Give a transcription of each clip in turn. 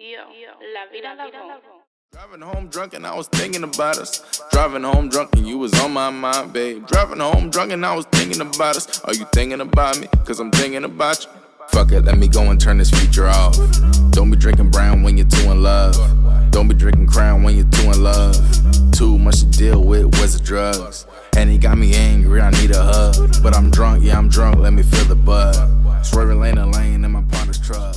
La vida Lavoelife. Driving home drunk and I was thinking about us. Driving home drunk and you was on my mind, babe. Driving home drunk and I was thinking about us. Are you thinking about me? Cause I'm thinking about you. Fuck it, let me go and turn this feature off. Don't be drinking brown when you're too in love. Don't be drinking crown when you're too in love. Too much to deal with, where's the drugs? And he got me angry, I need a hug. But I'm drunk, yeah I'm drunk, let me feel the buzz. Swerving lane to lane in my partner's truck.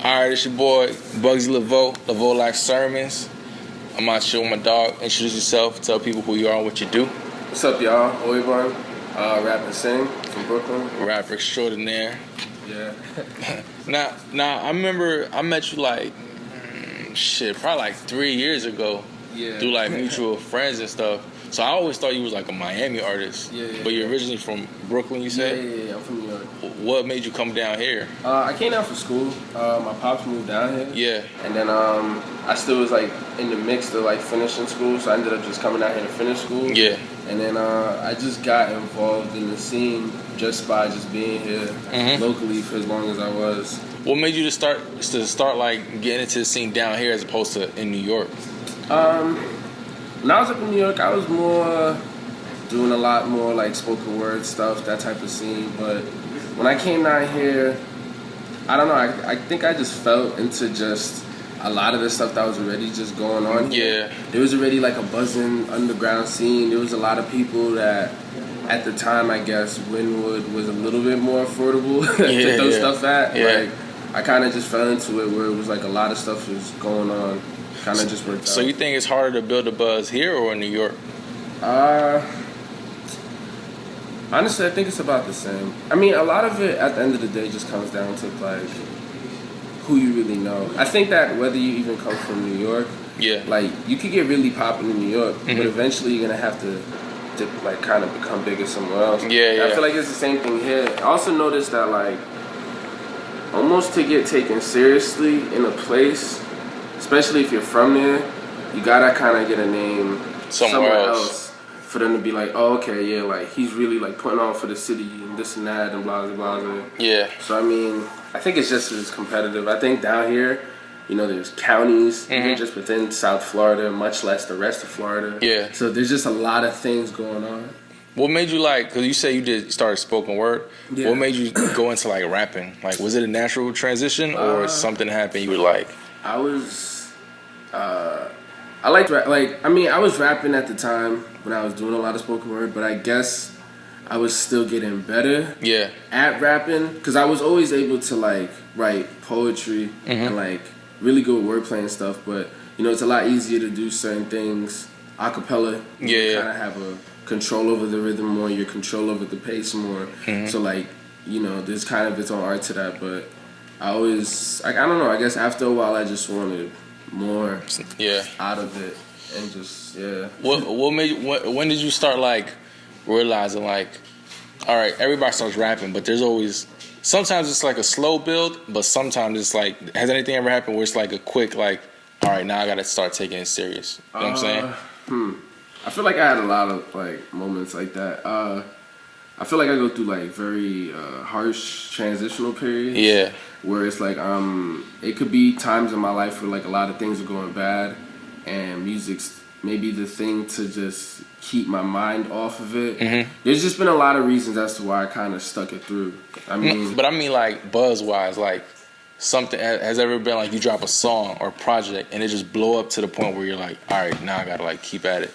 Alright, it's your boy, Bugsy Lavoelife Sermons. I'm out here with my dog. Introduce yourself, tell people who you are and what you do. What's up, y'all? Oyabun, rap and sing from Brooklyn. Rapper extraordinaire. Yeah. Now, I remember I met you like, probably like 3 years ago. Yeah. Through like mutual friends and stuff. So I always thought you was like a Miami artist. Yeah. But you're originally from Brooklyn, you said? Yeah, I'm from New York. What made you come down here? I came down for school. My pops moved down here. Yeah. And then I still was like in the mix of like finishing school, so I ended up just coming out here to finish school. Yeah. And then I just got involved in the scene just by just being here locally for as long as I was. What made you to start like getting into the scene down here as opposed to in New York? When I was up in New York, I was more doing a lot more like spoken word stuff, that type of scene. But when I came down here, I don't know, I think I just fell into just a lot of the stuff that was already just going on here. Yeah. There was already like a buzzing underground scene. There was a lot of people that at the time, I guess, Wynwood was a little bit more affordable to throw stuff at. Yeah. Like, I kind of just fell into it where it was like a lot of stuff was going on. Kind of just worked out. So you think it's harder to build a buzz here or in New York? Honestly, I think it's about the same. I mean, a lot of it at the end of the day just comes down to like who you really know. I think that whether you even come from New York, like you could get really popping in New York, but eventually you're gonna have to like kind of become bigger somewhere else. Yeah. I feel like it's the same thing here. I also noticed that like almost to get taken seriously in a place, especially if you're from there, you gotta kind of get a name somewhere else for them to be like, oh, okay, yeah, like he's really like putting on for the city and this and that and blah blah blah. Yeah. So I mean, I think it's just as competitive. I think down here, you know, there's counties even just within South Florida, much less the rest of Florida. Yeah. So there's just a lot of things going on. What made you like? Cause you say you started spoken word. Yeah. What made you go into like rapping? Like, was it a natural transition or something happened? You were like, I liked rap. Like, I mean, I was rapping at the time when I was doing a lot of spoken word, but I guess I was still getting better at rapping because I was always able to like write poetry and like really good wordplay and stuff. But you know, it's a lot easier to do certain things a cappella. You kind of have a control over the rhythm more, your control over the pace more. So like, you know, there's kind of its own art to that. But I always, like, I don't know. I guess after a while, I just wanted more out of it and just What made you, when did you start like realizing like, all right, everybody starts rapping, but there's always sometimes it's like a slow build, but sometimes it's like, has anything ever happened where it's like a quick like, all right, now I gotta start taking it serious? You know what I'm saying? I feel like I had a lot of like moments like that. I feel like I go through like very harsh transitional periods. Yeah. Where it's like it could be times in my life where like a lot of things are going bad, and music's maybe the thing to just keep my mind off of it. There's just been a lot of reasons as to why I kind of stuck it through. I mean, but I mean like buzz wise, like something has ever been like you drop a song or project and it just blow up to the point where you're like, all right, now I gotta like keep at it.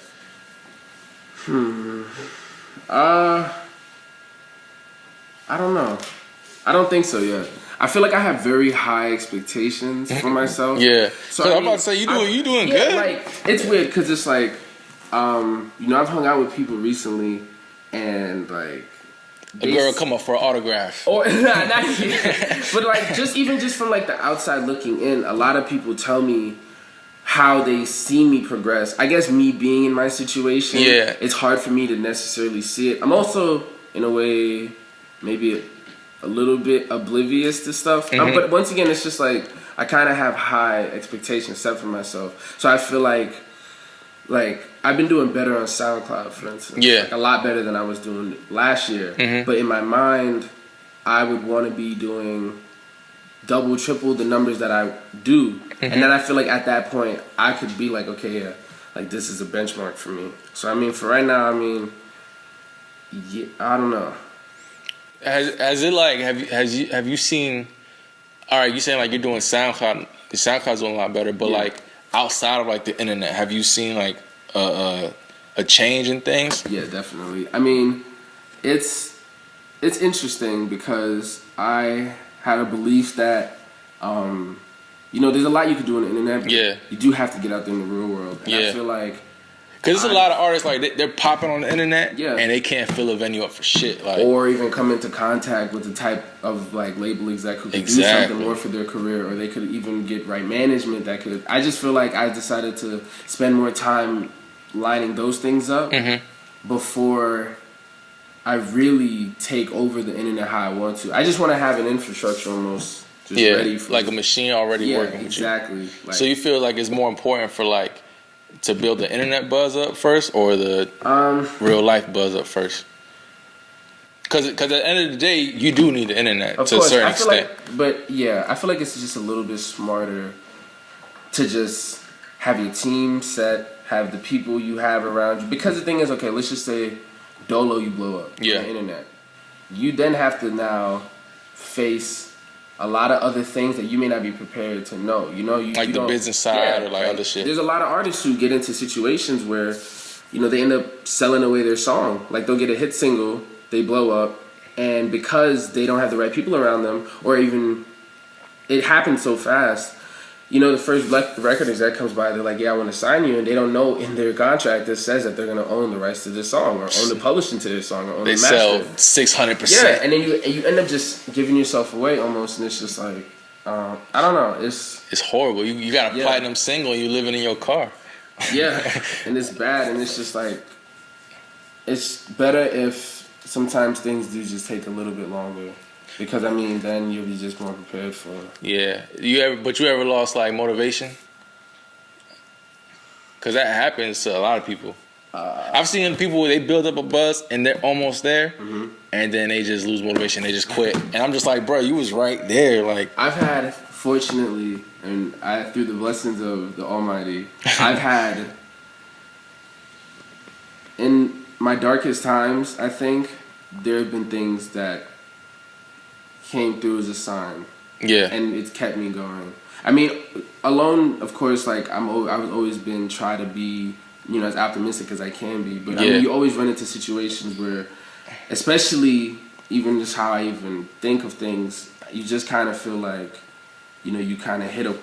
I don't know. I don't think so yet. I feel like I have very high expectations for myself. So I'm about to say you doing good. Like it's weird because it's like, you know, I've hung out with people recently, and like a girl come up for an autograph. Or not yet. But like just from like the outside looking in, a lot of people tell me how they see me progress. I guess me being in my situation, it's hard for me to necessarily see it. I'm also in a way maybe a little bit oblivious to stuff. But once again, it's just like I kind of have high expectations set for myself. So I feel like I've been doing better on SoundCloud, for instance. Like, a lot better than I was doing last year. But in my mind, I would want to be doing double, triple the numbers that I do. And then I feel like at that point I could be like, okay, yeah, like this is a benchmark for me. So I mean, for right now, I mean, yeah, I don't know. Has it like have you seen? All right, you saying like you're doing SoundCloud. The SoundCloud's doing a lot better, but like outside of like the internet, have you seen like a change in things? Yeah, definitely. I mean, it's interesting because I had a belief that there's a lot you can do on the internet, but you do have to get out there in the real world. And I feel like because there's a lot of artists like they're popping on the internet, and they can't fill a venue up for shit, like, or even come into contact with the type of like label exec who could do something more for their career, or they could even get right management that could. I just feel like I decided to spend more time lining those things up before I really take over the internet how I want to. I just want to have an infrastructure almost just ready for like a machine already working with you. Exactly. Like, so you feel like it's more important for like to build the internet buzz up first, or the real life buzz up first? Because at the end of the day, you do need the internet to a certain extent. I feel like it's just a little bit smarter to just have your team set, have the people you have around you. Because the thing is, okay, let's just say Dolo, you blow up on the internet. You then have to now face a lot of other things that you may not be prepared to know. Like the business side or like other shit. There's a lot of artists who get into situations where, they end up selling away their song. Like they'll get a hit single, they blow up, and because they don't have the right people around them, or even it happens so fast. The first record exec comes by, they're like, yeah, I want to sign you, and they don't know in their contract that says that they're going to own the rights to this song, or own the publishing to this song, or own the master. They sell 600%. Yeah, and then you end up just giving yourself away almost, and it's just like, I don't know. It's horrible. You got a platinum single, and you're living in your car. Yeah, and it's bad, and it's just like, it's better if sometimes things do just take a little bit longer. Because I mean, then you'll be just more prepared for it. Yeah. You ever lost like motivation? Because that happens to a lot of people. I've seen people, they build up a buzz and they're almost there, and then they just lose motivation. They just quit, and I'm just like, bro, you was right there. Like, I've had, fortunately, and through the blessings of the Almighty, I've had in my darkest times, I think there have been things that came through as a sign. Yeah. And it's kept me going. I mean, alone, of course, like I've always been try to be, as optimistic as I can be. But I mean, you always run into situations where, especially even just how I even think of things, you just kind of feel like, you kind of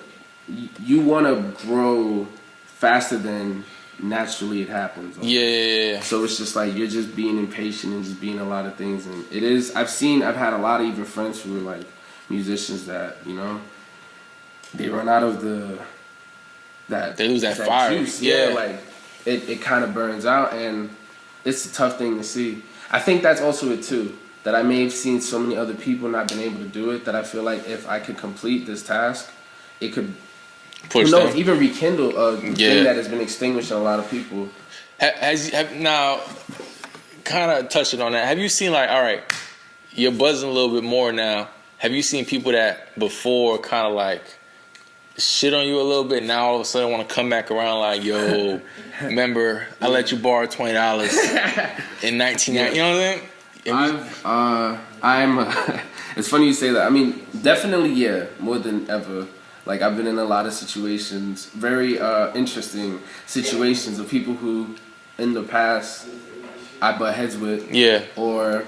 you want to grow faster than naturally it happens. Yeah. So it's just like you're just being impatient and just being a lot of things, and it is. I've had a lot of even friends who are like musicians that they run out of they lose that fire. Juice. Yeah, like it kind of burns out, and it's a tough thing to see. I think that's also it too. That I may have seen so many other people not been able to do it. That I feel like if I could complete this task, it could. Who knows? Even rekindle a thing that has been extinguished in a lot of people. Now, kind of touching on that. Have you seen like, all right, you're buzzing a little bit more now. Have you seen people that before kind of like shit on you a little bit, now all of a sudden want to come back around like, yo, remember I let you borrow $20 in 1990? You know what I'm saying? It's funny you say that. I mean, definitely, more than ever. Like, I've been in a lot of situations, very interesting situations of people who, in the past, I butt heads with. Yeah. Or,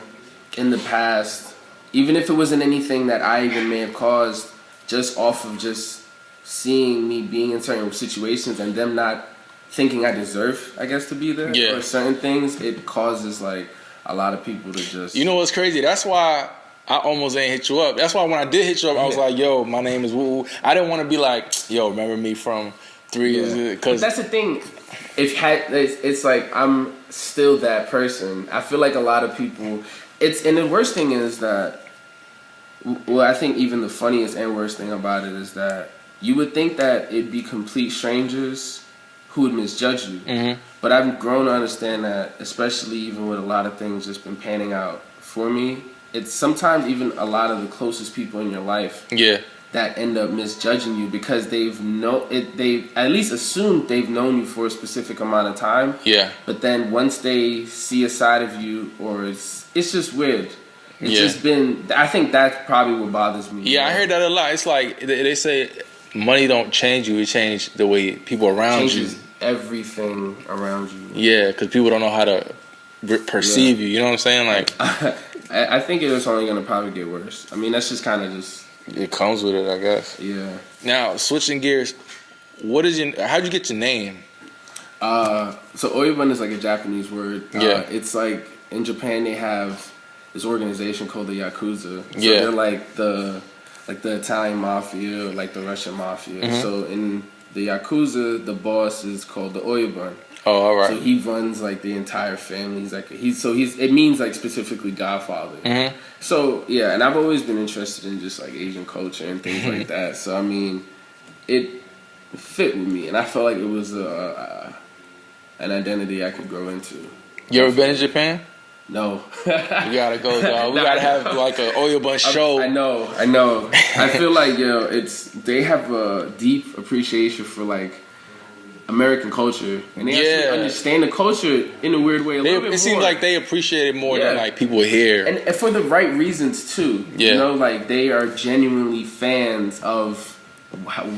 in the past, even if it wasn't anything that I even may have caused, just off of just seeing me being in certain situations and them not thinking I deserve, I guess, to be there. Yeah. Or certain things, it causes, like, a lot of people to just... You know what's crazy? That's why... I almost ain't hit you up. That's why when I did hit you up, I was like, yo, my name is Woo. I didn't want to be like, yo, remember me from 3 years ago. That's the thing. It's like I'm still that person. I feel like a lot of people... And the worst thing is that... Well, I think even the funniest and worst thing about it is that you would think that it'd be complete strangers who would misjudge you. Mm-hmm. But I've grown to understand that, especially even with a lot of things just been panning out for me... It's sometimes even a lot of the closest people in your life that end up misjudging you because they at least assumed they've known you for a specific amount of time. Yeah. But then once they see a side of you, or it's just weird. It's just been. I think that's probably what bothers me. Yeah, I heard that a lot. It's like they say, money don't change you; it changes the way people around Changes you. Everything around you. Yeah, because people don't know how to perceive you. You know what I'm saying? Like, I think it's only gonna probably get worse. I mean, that's just kind of just. It comes with it, I guess. Yeah. Now, switching gears, how'd you get your name? So Oyabun is like a Japanese word. Yeah. It's like in Japan they have this organization called the Yakuza. So they're like the Italian mafia, or like the Russian mafia. Mm-hmm. So in the Yakuza, the boss is called the Oyabun. Oh, all right. So he runs like the entire family. It means like specifically Godfather. Mm-hmm. So yeah, and I've always been interested in just like Asian culture and things like that. So I mean, it fit with me, and I felt like it was an identity I could grow into. You ever been to Japan? No. You gotta go, dog. We gotta have like an Oyabun show. I know. I feel like they have a deep appreciation for like American culture, and they actually understand the culture in a weird way. It seems like they appreciate it more than like people here, and for the right reasons too. Yeah. You know, like they are genuinely fans of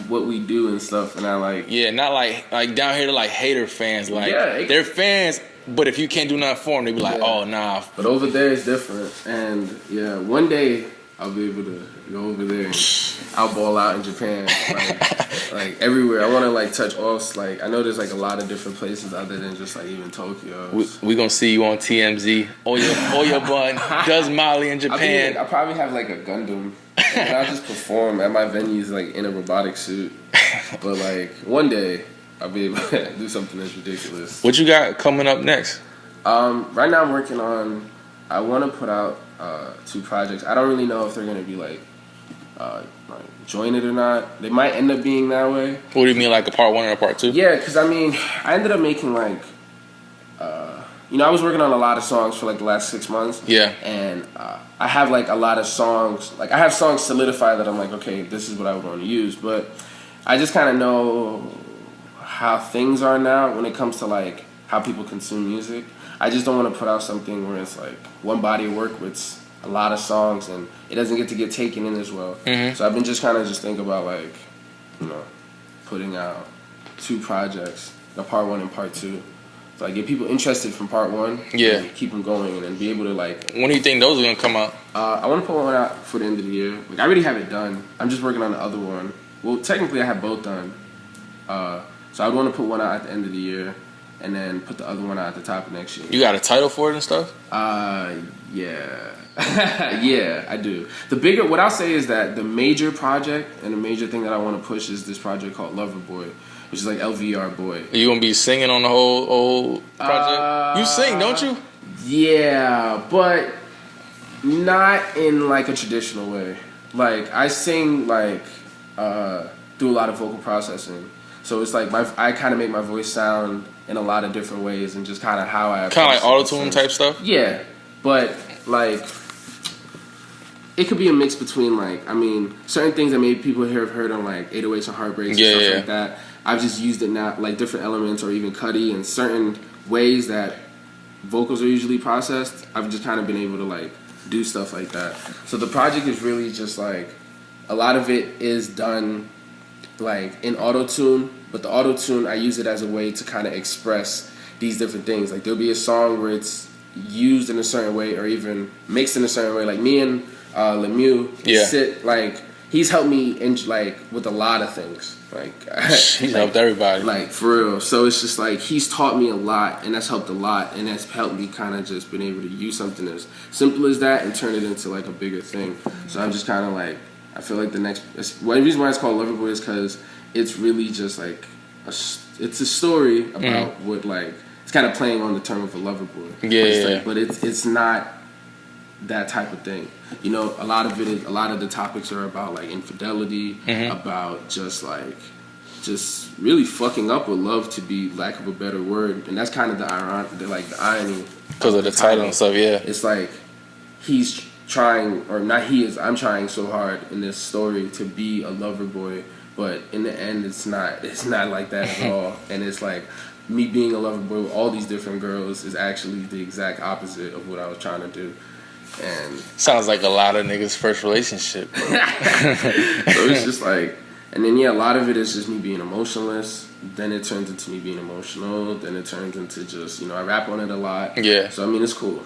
what we do and stuff, and I like. Yeah, not like down here they're like hater fans. Like they're fans, but if you can't do nothing for them, they be like, oh nah. But over there it's different, and yeah, one day I'll be able to go over there and I'll ball out in Japan, like everywhere. I want to like touch all. Like I know there's like a lot of different places other than just like even Tokyo. We gonna see you on TMZ. Oyabun does Molly in Japan. I'll probably have like a Gundam, and I'll just perform at my venues like in a robotic suit. But like one day I'll be able to do something that's ridiculous. What you got coming up next? Right now I'm working on. I want to put out 2 projects. I don't really know if they're gonna be like jointed or not. They might end up being that way. What do you mean, like a part 1 and a part 2? Yeah, because I mean, I ended up making like, I was working on a lot of songs for like the last 6 months. Yeah. And I have like a lot of songs. Like I have songs solidified that I'm like, okay, this is what I would want to use. But I just kind of know how things are now when it comes to like how people consume music. I just don't want to put out something where it's like one body of work with a lot of songs and it doesn't get taken in as well. Mm-hmm. So I've been just kind of just thinking about like, putting out 2 projects, the part 1 and part 2. So I get people interested from part 1. Yeah. And keep them going and then be able to like. When do you think those are gonna come out? I want to put one out for the end of the year. Like I already have it done. I'm just working on the other one. Well, technically I have both done. So I would want to put one out at the end of the year. And then put the other one out at the top of next year. You got a title for it and stuff? Yeah. Yeah, I do. What I'll say is that the major project and the major thing that I want to push is this project called Lover Boy, which is like LVR Boy. Are you going to be singing on the whole project? You sing, don't you? Yeah, but not in like a traditional way. Like I sing like through a lot of vocal processing. So it's like I kind of make my voice sound in a lot of different ways and just kind of how I... Kind of like auto-tune type stuff? Yeah, but like it could be a mix between like, I mean, certain things that maybe people here have heard on like 808s and Heartbreaks and stuff like that. I've just used it now, like different elements or even Cuddy and certain ways that vocals are usually processed. I've just kind of been able to like do stuff like that. So the project is really just like, a lot of it is done like in auto-tune, but the auto-tune, I use it as a way to kind of express these different things. Like there'll be a song where it's used in a certain way or even mixed in a certain way. Like me and Lemieux sit, like he's helped me in like with a lot of things. Like he's helped everybody. Like for real. So it's just like he's taught me a lot and that's helped a lot and that's helped me kind of just been able to use something as simple as that and turn it into like a bigger thing. So I'm just kind of like, I feel like the reason why it's called Lover Boy is because it's really just like it's a story about what like it's kind of playing on the term of a lover boy. But it's not that type of thing. A lot of the topics are about like infidelity, about just really fucking up with love, to be lack of a better word, and that's kind of the irony. Because of the title and stuff. Yeah, it's like he's I'm trying so hard in this story to be a lover boy, but in the end it's not like that at all. And it's like me being a lover boy with all these different girls is actually the exact opposite of what I was trying to do. And sounds like a lot of niggas' first relationship. So it's just like, and then a lot of it is just me being emotionless. Then it turns into me being emotional. Then it turns into just, I rap on it a lot. Yeah. So I mean, it's cool.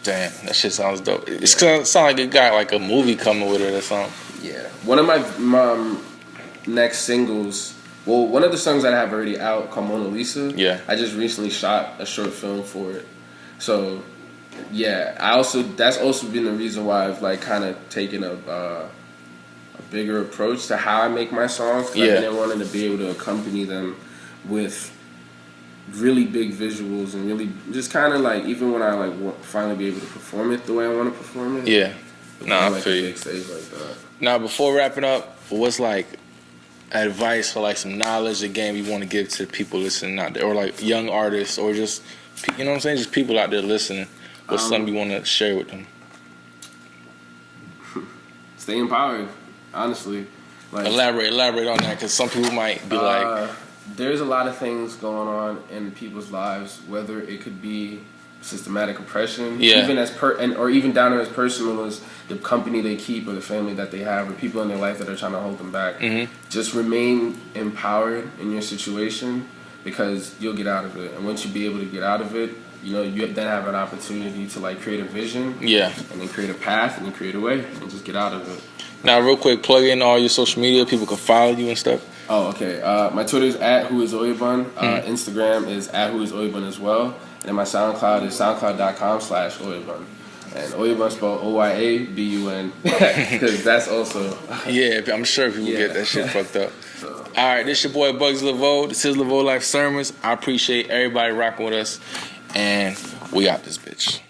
Damn, that shit sounds dope. It sounds like it got like a movie coming with it or something. Yeah. One of my next singles, well, one of the songs that I have already out called Mona Lisa. Yeah. I just recently shot a short film for it. So, yeah, that's also been the reason why I've like kind of taken a bigger approach to how I make my songs. I've been wanting to be able to accompany them with really big visuals and really just kind of like, even when I like finally be able to perform it the way I want to perform it. Yeah. I like feel you. Big stage like that. Now, before wrapping up, what's like advice or like some knowledge or game you want to give to people listening out there, or like young artists, or just, you know what I'm saying, just people out there listening? What's something you want to share with them? Stay empowered, honestly. Like, elaborate on that, because some people might be like, there's a lot of things going on in people's lives, whether it could be systematic oppression, even or even down to as personal as the company they keep or the family that they have or people in their life that are trying to hold them back. Just remain empowered in your situation, because you'll get out of it. And once you be able to get out of it, you then have an opportunity to like create a vision, and then create a path, and then create a way, and just get out of it. Now, real quick, plug in all your social media. People can follow you and stuff. Oh, okay. My Twitter is @whoisoyabun. Instagram is @whoisoyabun as well. And then my SoundCloud is soundcloud.com/Oyabun. And Oyabun spelled OYABUN, because that's also... Yeah, I'm sure people get that shit fucked up. So. All right, this your boy Bugs Lavo. This is Lavoelife Sermons. I appreciate everybody rocking with us. And we out this bitch.